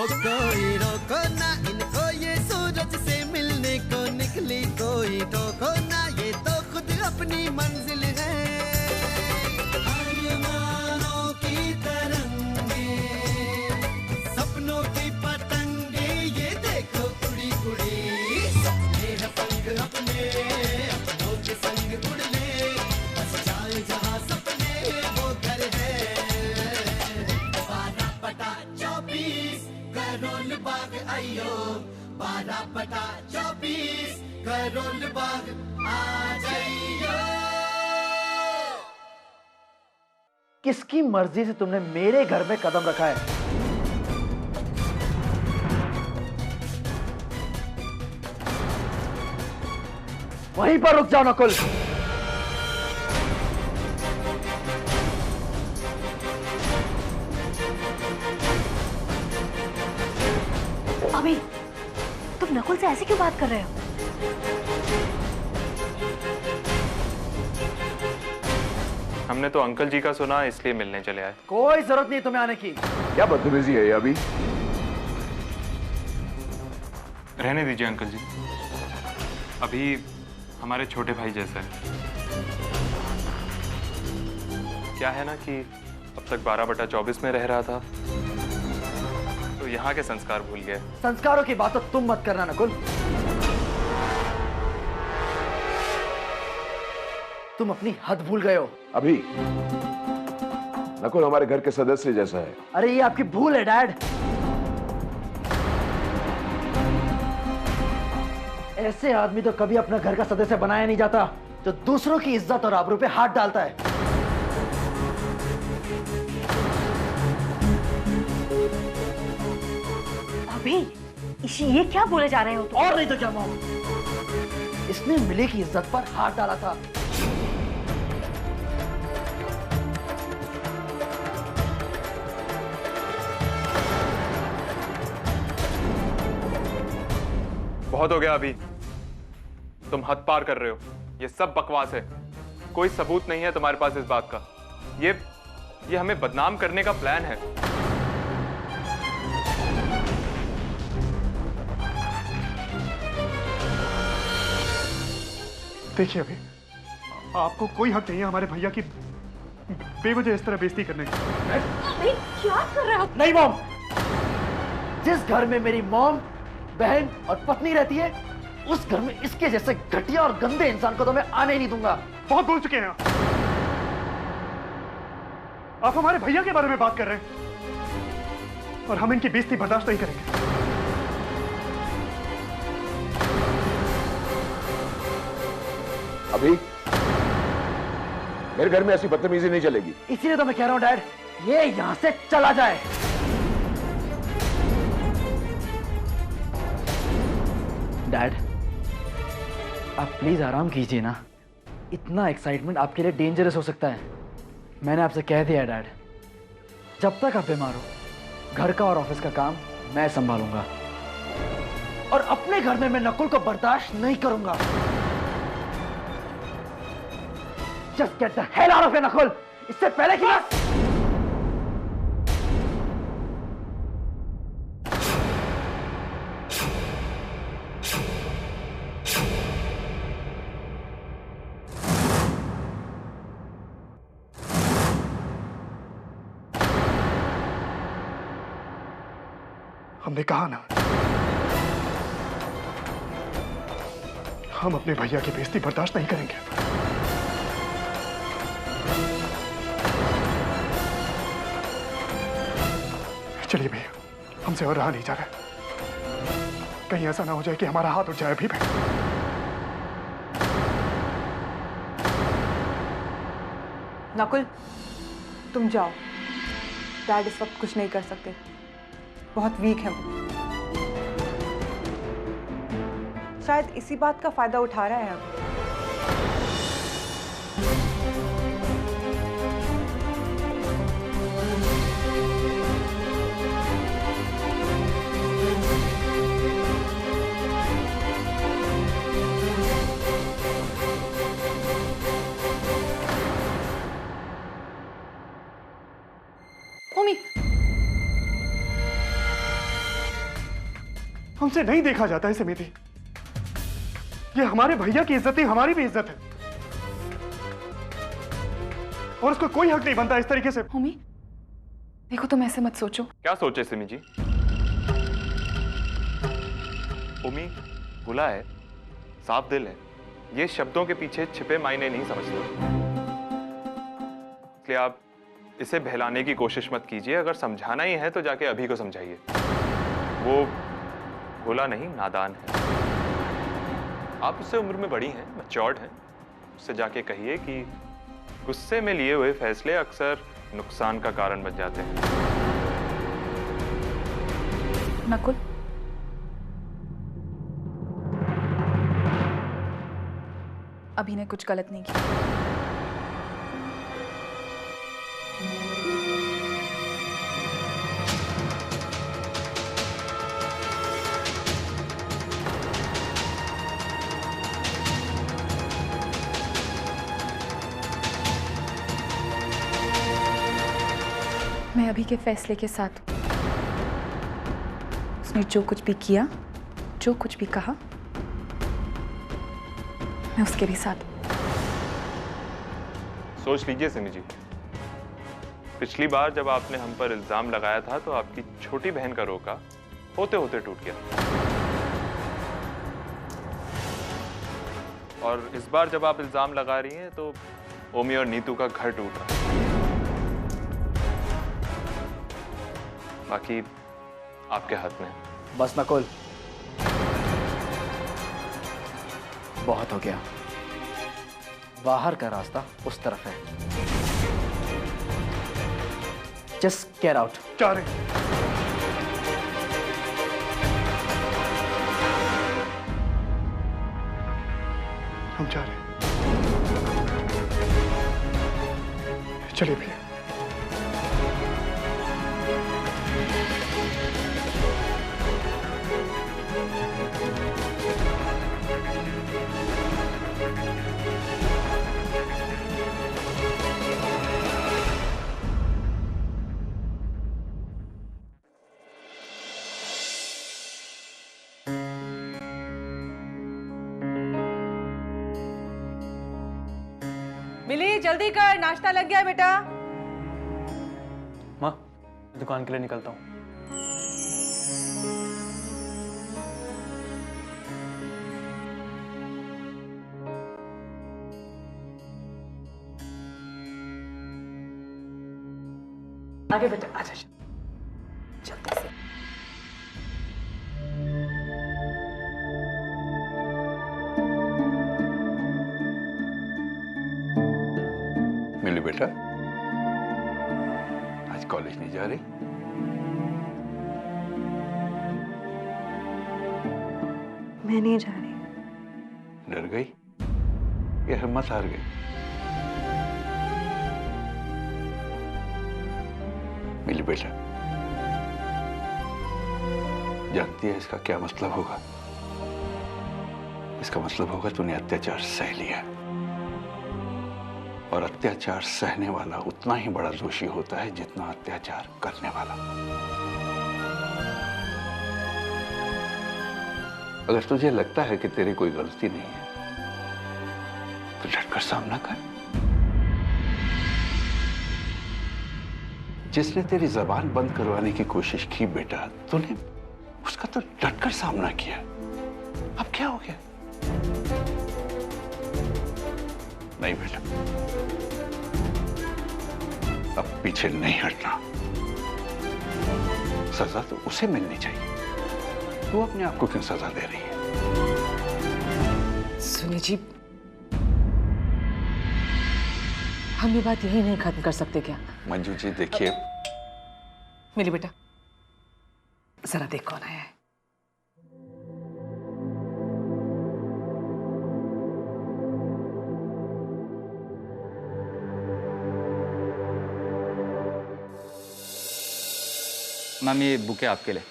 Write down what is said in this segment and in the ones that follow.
ओ कोई रोको ना इनको, ये सूरज से मिलने को निकली, कोई टोको ना, ये तो खुद अपनी मंजिल है। आसमानों की तरंगे, सपनों की पतंगे, ये देखो उड़ी उड़ी, सपने हैं पंख अपने, अपनों के संग उड़ ले, बस जाए जहां सपने वो घर है। 12/24 करोल बाग आइयो, 12/24 करोल बाग आ जाइयो। किसकी मर्जी से तुमने मेरे घर में कदम रखा है? वहीं पर रुक जाओ नकुल। अभी तुम नकुल से ऐसे क्यों बात कर रहे हो? हमने तो अंकल जी का सुना, इसलिए मिलने चले आए। कोई जरूरत नहीं तुम्हें आने की। क्या बदतमीजी है ये अभी? रहने दीजिए अंकल जी, अभी हमारे छोटे भाई जैसा है। क्या है ना कि अब तक 12/24 में रह रहा था, तो यहाँ के संस्कार भूल गए। संस्कारों की बात तो तुम मत करना नकुल। तुम अपनी हद भूल गए हो। अभी नकुल हमारे घर के सदस्य जैसा है। अरे ये आपकी भूल है डैड। ऐसे आदमी तो कभी अपना घर का सदस्य बनाया नहीं जाता, जो दूसरों की इज्जत और आबरू पे हाथ डालता है। अभी इसी ये क्या बोले जा रहे हो तुम? और नहीं तो क्या मॉम, इसने मिले की इज्जत पर हाथ डाला था। बहुत हो गया अभी, तुम हद पार कर रहे हो। ये सब बकवास है, कोई सबूत नहीं है तुम्हारे पास इस बात का। ये हमें बदनाम करने का प्लान है। देखिए अभी, आपको कोई हक नहीं है हमारे भैया की बेवजह इस तरह बेइज्जती करने की। अभी क्या कर रहे हो? नहीं मॉम, जिस घर में मेरी मॉम, बहन और पत्नी रहती है, उस घर में इसके जैसे घटिया और गंदे इंसान को तो मैं आने ही नहीं दूंगा। बहुत बोल चुके हैं आप हमारे भैया के बारे में बात कर रहे हैं और हम इनकी बेइज्जती बर्दाश्त नहीं करेंगे। अभी मेरे घर में ऐसी बदतमीजी नहीं चलेगी। इसीलिए तो मैं कह रहा हूं डैड, ये यहां से चला जाए। डैड आप प्लीज आराम कीजिए ना, इतना एक्साइटमेंट आपके लिए डेंजरस हो सकता है। मैंने आपसे कह दिया डैड, जब तक आप बीमार हो, घर का और ऑफिस का काम मैं संभालूंगा, और अपने घर में मैं नकुल को बर्दाश्त नहीं करूंगा। Just get the hell out of here, Nakul. इससे पहले कि हमने कहा ना, हम अपने भैया की बेइज्जती बर्दाश्त नहीं करेंगे। चलिए भैया, हमसे और रहा नहीं जा रहा। कहीं ऐसा ना हो जाए कि हमारा हाथ उठ जाए। अभी भाई नकुल, तुम जाओ। डैड इस वक्त कुछ नहीं कर सकते, बहुत वीक है वो। शायद इसी बात का फायदा उठा रहा है अब। हमसे नहीं देखा जाता है समिति। ये हमारे भैया की इज्जत ही हमारी भी इज्जत है, और उसको कोई हक नहीं बनता इस तरीके से। होमी देखो, तुम ऐसे मत सोचो। क्या सोचे सिमी जी? उमी भुला है, साफ दिल है, ये शब्दों के पीछे छिपे मायने नहीं समझते, इसलिए आप इसे बहलाने की कोशिश मत कीजिए। अगर समझाना ही है तो जाके अभी को समझाइए। वो भोला नहीं, नादान है। आप उससे उम्र में बड़ी हैं, मैच्योर्ड हैं। उससे जाके कहिए कि गुस्से में लिए हुए फैसले अक्सर नुकसान का कारण बन जाते हैं। नकुल, अभी ने कुछ गलत नहीं किया। मैं अभी के फैसले के साथ हूं। उसने जो कुछ भी किया, जो कुछ भी कहा, मैं उसके भी साथ हूं। सोच लीजिए सिमी जी, पिछली बार जब आपने हम पर इल्जाम लगाया था तो आपकी छोटी बहन का रोका होते होते टूट गया, और इस बार जब आप इल्जाम लगा रही हैं तो ओमी और नीतू का घर टूट रहा है। बाकी आपके हाथ में है। बस नकुल, बहुत हो गया। बाहर का रास्ता उस तरफ है। Just get out. जा रहे। हम जा रहे हैं। चलिए भैया। मिली, जल्दी कर, नाश्ता लग गया बेटा। माँ, दुकान के लिए निकलता हूँ। आगे बेटा, आजा जल्दी से। मिली बेटा, आज कॉलेज नहीं जा रही? मैं नहीं जा रही। डर गई या हिम्मत हार गई? मिली बेटा, जानती है इसका क्या मतलब होगा? इसका मतलब होगा तूने अत्याचार सह लिया, और अत्याचार सहने वाला उतना ही बड़ा दोषी होता है जितना अत्याचार करने वाला। अगर तुझे लगता है कि तेरी कोई गलती नहीं है तो डटकर सामना कर। जिसने तेरी जबान बंद करवाने की कोशिश की बेटा, तूने उसका तो डटकर सामना किया। अब क्या हो गया? नहीं बेटा, अब पीछे नहीं हटना। सजा तो उसे मिलनी चाहिए, तू अपने आप को क्यों सजा दे रही है? सुनिए जी, हम ये बात यही नहीं खत्म कर सकते क्या? मंजू जी देखिए। मिली बेटा, जरा देख कौन आया है। मैम, ये बुके आपके लिए।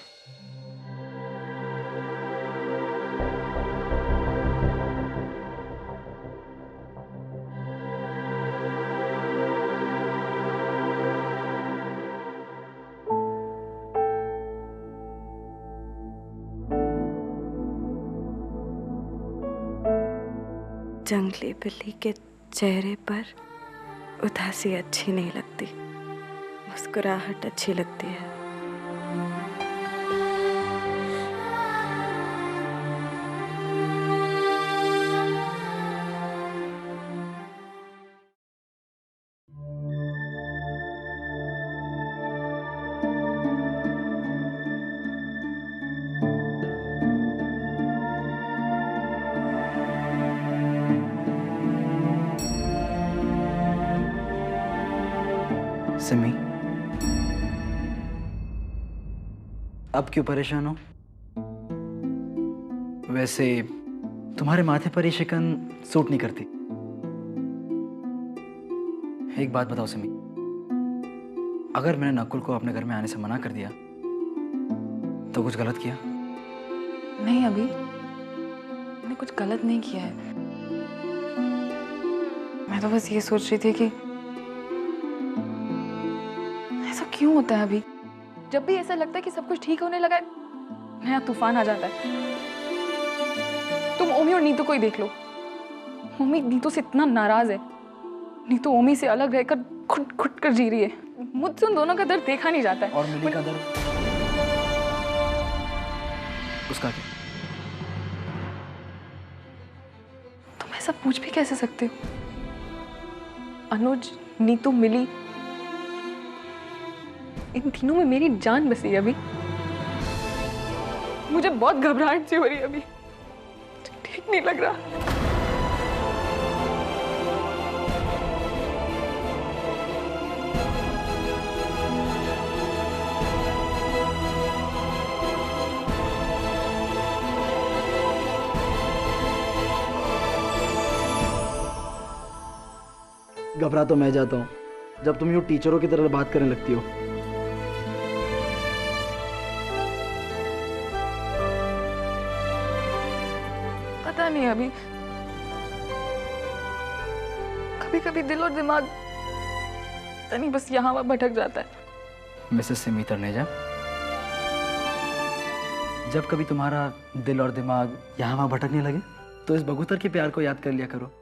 जंगली बिल्ली के चेहरे पर उदासी अच्छी नहीं लगती, मुस्कुराहट अच्छी लगती है। सिमी, अब क्यों परेशान हो? वैसे तुम्हारे माथे पर ये शिकन सूट नहीं करती। एक बात बताओ सिमी, अगर मैंने नकुल को अपने घर में आने से मना कर दिया तो कुछ गलत किया? नहीं अभी, मैंने कुछ गलत नहीं किया है। मैं तो बस ये सोच रही थी कि ऐसा क्यों होता है अभी, जब भी ऐसा लगता है कि सब कुछ ठीक होने लगा है, नया तूफान आ जाता है। तुम ओमी और नीतू को ही देख लो। ओमी नीतू से इतना नाराज है, नीतू ओमी से अलग रहकर खुद खुद कर जी रही है। मुझसे उन दोनों का दर्द देखा नहीं जाता है। और मिली का दर्द, उसका क्या? तुम ऐसा पूछ भी कैसे सकते हो? अनुज, नीतू, मिली, इन तीनों में मेरी जान बसी है अभी। मुझे बहुत घबराहट सी हो रही है अभी, ठीक नहीं लग रहा। घबरा तो मैं जाता हूँ जब तुम यूँ टीचरों की तरह बात करने लगती हो। पता नहीं अभी, कभी कभी दिल और दिमाग पता नहीं बस यहाँ वहाँ भटक जाता है। मिसेस सिमी तनेजा, जब कभी तुम्हारा दिल और दिमाग यहाँ वहाँ भटकने लगे तो इस बगुतर के प्यार को याद कर लिया करो।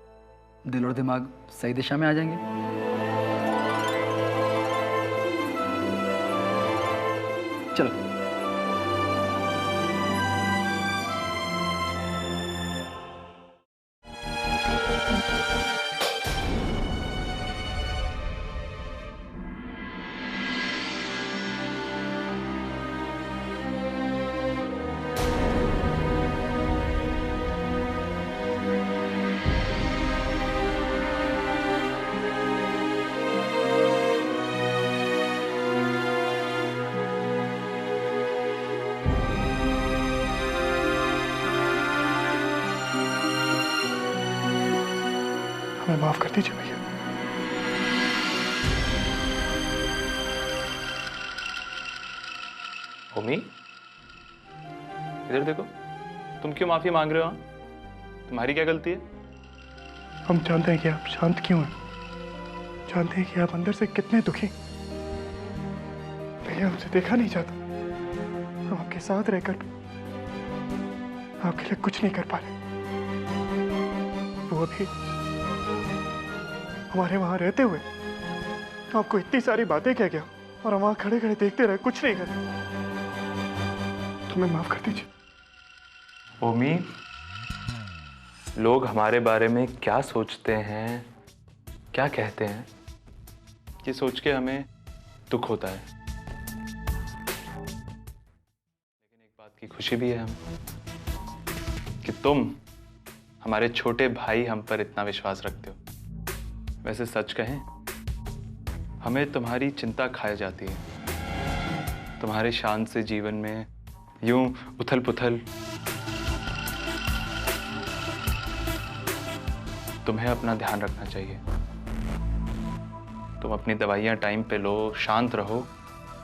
दिल और दिमाग सही दिशा में आ जाएंगे। चलो। हमें माफ कर दीजिए भैया। ओमी, इधर देखो, तुम क्यों माफी मांग रहे हो? तुम्हारी क्या गलती है? हम जानते हैं कि आप शांत क्यों हैं, जानते हैं कि आप अंदर से कितने दुखी। भैया हमसे देखा नहीं जाता, हम आपके साथ रहकर आपके लिए कुछ नहीं कर पा रहे। वो भी हमारे वहां रहते हुए आपको इतनी सारी बातें कह गया और हम वहां खड़े खड़े देखते रहे, कुछ नहीं करे। तुम्हें माफ कर दीजिए। ओमी, लोग हमारे बारे में क्या सोचते हैं, क्या कहते हैं, ये सोच के हमें दुख होता है, लेकिन एक बात की खुशी भी है हमें कि तुम, हमारे छोटे भाई, हम पर इतना विश्वास रखते हो। वैसे सच कहें, हमें तुम्हारी चिंता खाए जाती है। तुम्हारे शांत से जीवन में यूं उथल पुथल। तुम्हें अपना ध्यान रखना चाहिए। तुम अपनी दवाइयां टाइम पे लो, शांत रहो,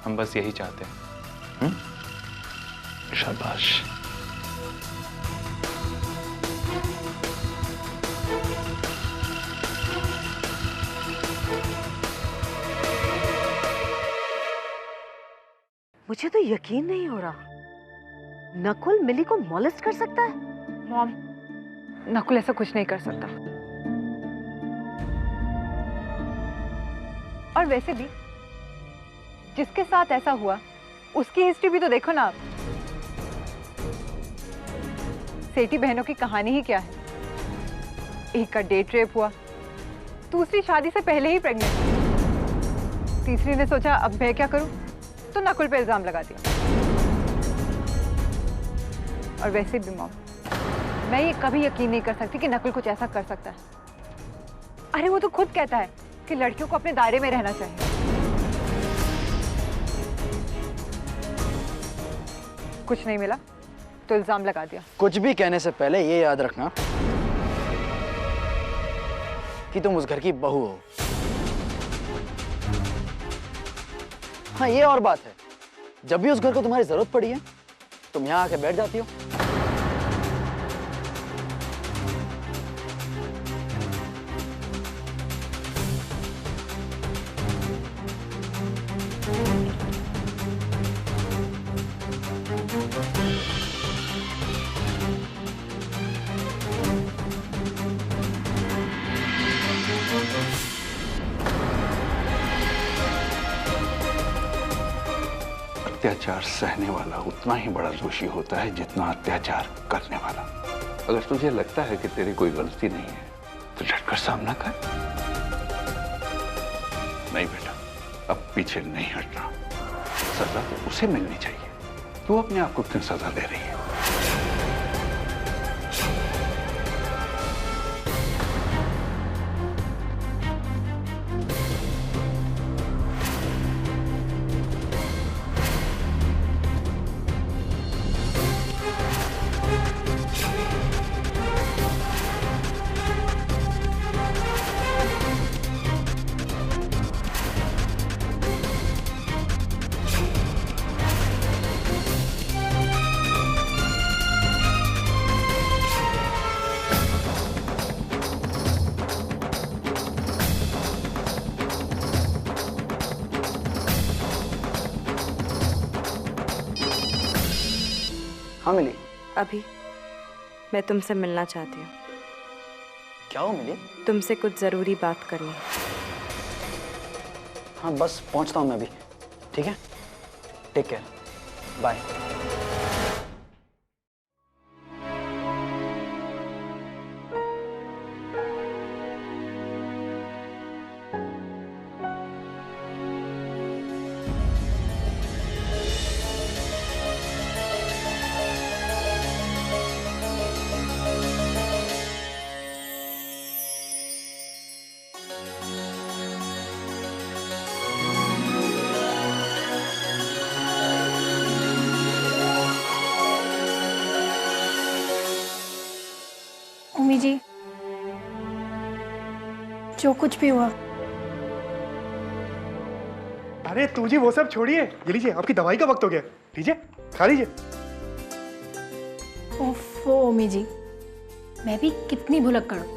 हम बस यही चाहते हैं। शाबाश। मुझे तो यकीन नहीं हो रहा, नकुल मिली को मॉलेस्ट कर सकता है। मॉम, नकुल ऐसा कुछ नहीं कर सकता। और वैसे भी जिसके साथ ऐसा हुआ उसकी हिस्ट्री भी तो देखो ना आप। सेठी बहनों की कहानी ही क्या है, एक का डेट रेप हुआ, दूसरी शादी से पहले ही प्रेग्नेंट, तीसरी ने सोचा अब मैं क्या करूं तो नकुल पे इल्जाम लगा दिया। और वैसे भी मॉम, मैं ये कभी यकीन नहीं कर सकती कि नकुल कुछ ऐसा कर सकता है। अरे वो तो खुद कहता है कि लड़कियों को अपने दायरे में रहना चाहिए। कुछ नहीं मिला तो इल्जाम लगा दिया। कुछ भी कहने से पहले ये याद रखना कि तुम उस घर की बहू हो। हाँ, ये और बात है, जब भी उस घर को तुम्हारी जरूरत पड़ी है तुम यहाँ आके बैठ जाती हो। अत्याचार सहने वाला उतना ही बड़ा दोषी होता है जितना अत्याचार करने वाला। अगर तुझे लगता है कि तेरी कोई गलती नहीं है तो डटकर सामना कर। नहीं बेटा, अब पीछे नहीं हटना। सजा तो उसे मिलनी चाहिए। तू अपने आप को क्यों सजा दे रही है? हाँ मिली। अभी मैं तुमसे मिलना चाहती हूँ। क्या हो मिली? तुमसे कुछ जरूरी बात करनी है। हाँ बस पहुंचता हूँ मैं अभी। ठीक है, टेक केयर, बाय। उम्मी जी, जो कुछ भी हुआ। अरे तू जी वो सब छोड़िए, ये लीजिए आपकी दवाई का वक्त हो गया, लीजिए खा लीजिए। ओफो उम्मी जी, मैं भी कितनी भुलक्कड़ हूँ,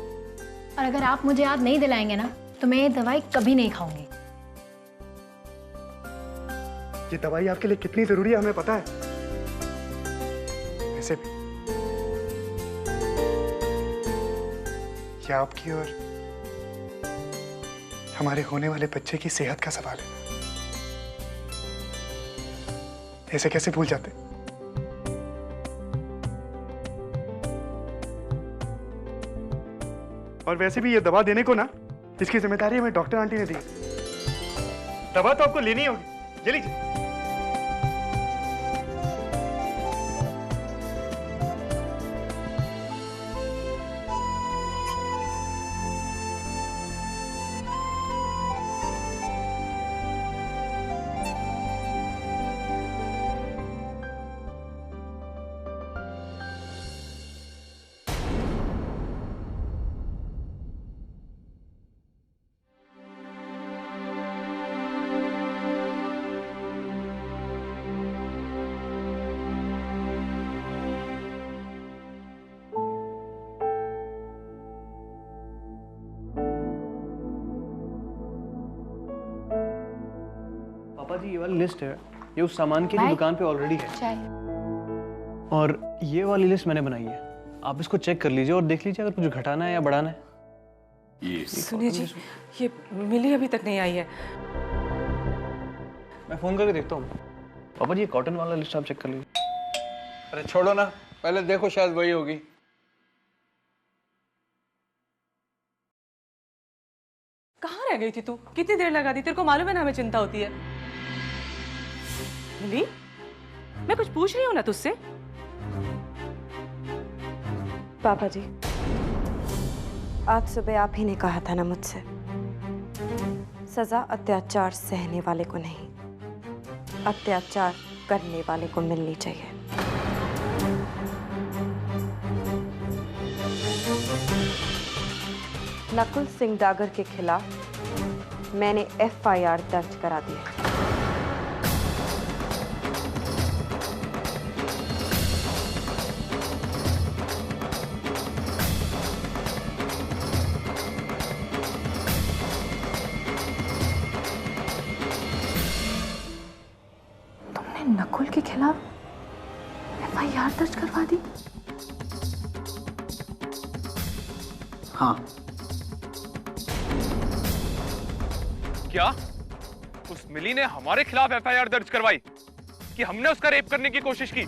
और अगर आप मुझे याद नहीं दिलाएंगे ना तो मैं ये दवाई कभी नहीं खाऊंगी। ये दवाई आपके लिए कितनी जरूरी है हमें पता है। वैसे भी ये आपकी और हमारे होने वाले बच्चे की सेहत का सवाल है। ऐसे कैसे भूल जाते? और वैसे भी ये दवा देने को ना, इसकी जिम्मेदारी हमें डॉक्टर आंटी ने दी। दवा तो आपको लेनी होगी, ये लीजिए। पापा जी, ये वाली लिस्ट है, ये उस सामान की दुकान पे ऑलरेडी है। चाय। और ये वाली लिस्ट मैंने बनाई है, आप इसको चेक कर लीजिए और देख लीजिए अगर कुछ घटाना है या बढ़ाना है। सुनिए जी, ये मिली अभी तक नहीं आई है। मैं फोन करके देखता हूँ। पापा जी, कॉटन वाला लिस्ट आप चेक कर लीजिए। अरे छोड़ो ना, पहले देखो, शायद वही होगी। कहाँ रह गई थी तू? कितनी देर लगा दी? तेरे को मालूम है ना हमें चिंता होती है। मिली, मैं कुछ पूछ रही हूँ ना तुझसे। पापा जी, आज सुबह आप ही ने कहा था ना मुझसे, सजा अत्याचार सहने वाले को नहीं, अत्याचार करने वाले को मिलनी चाहिए। नकुल सिंह डागर के खिलाफ मैंने FIR दर्ज करा दी है। तुमने नकुल के खिलाफ FIR दर्ज करवा दी? हाँ। क्या उस मिली ने हमारे खिलाफ FIR दर्ज करवाई कि हमने उसका रेप करने की कोशिश की?